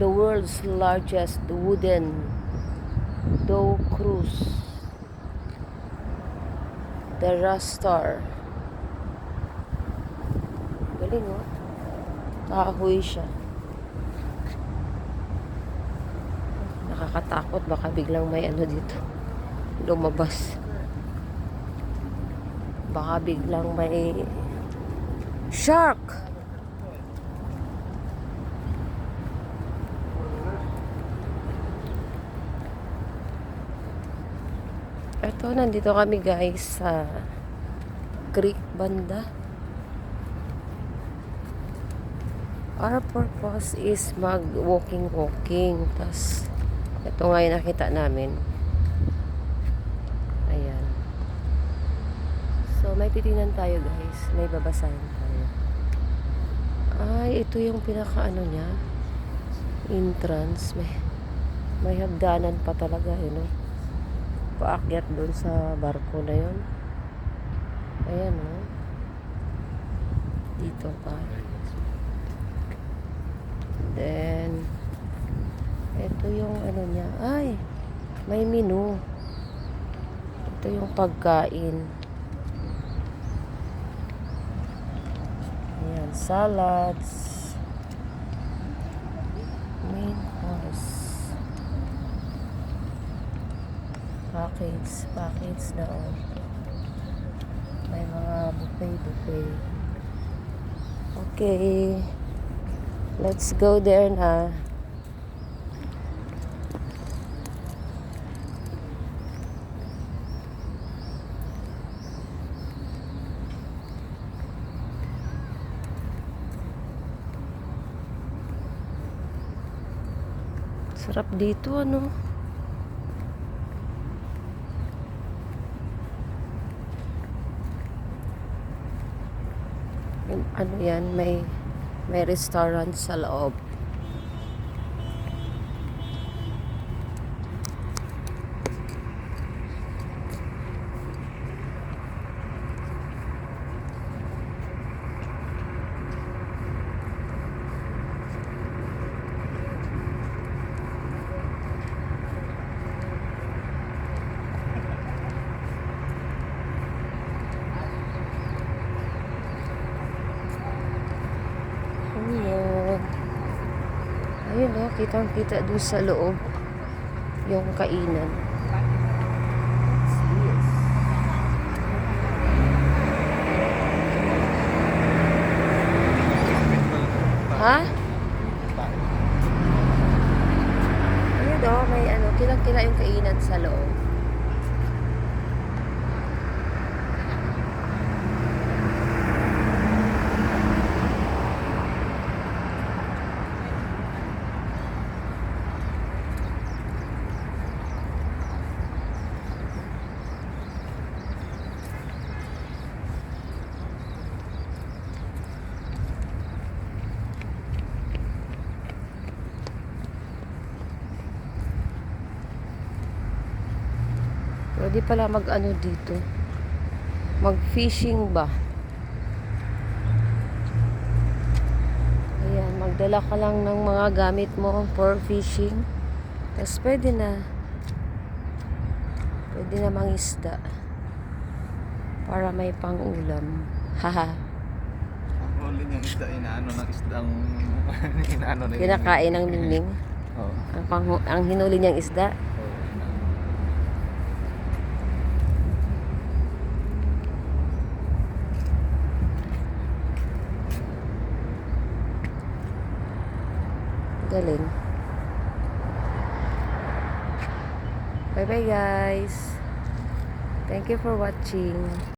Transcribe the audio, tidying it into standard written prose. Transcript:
The world's largest wooden dough cruise. The Rastar. Galing, oh. Kahoy siya. Nakakatakot. Baka biglang may ano dito. Lumabas. Baka biglang may shark. Ito, nandito kami guys sa creek banda. Our purpose is mag-walking. Tas, ito nga yung nakita namin. Ayan. So, may titingnan tayo guys. May babasahin tayo. Ay, ito yung pinaka-ano niya. Entrance. May hagdanan pa talaga, no? Paakyat doon sa barko na yun. Ayan, no? Dito pa. Then, ito yung ano niya. Ay, may menu. Ito yung pagkain. Ayan, salads. Main course. Package na, oh. May mga buffet. Okay. Let's go there na. Sarap dito, ano? Ano yan, may restaurant sa loob. Ayun, no, kitang-kita doon sa loob yung kainan. Ha? Ayun, no, may ano, kitang-kita yung kainan sa loob. Pwede pala mag-ano dito. Mag-fishing ba? Ayan, magdala ka lang ng mga gamit mo for fishing. Tapos pwede na mangisda. Para may pang-ulam. Haha. Ang huli niyang isda, inaano ng isdang inaano na Kinakain ng ningning. Oo. Ang hinuli niyang isda. Galing. Bye bye guys. Thank you for watching.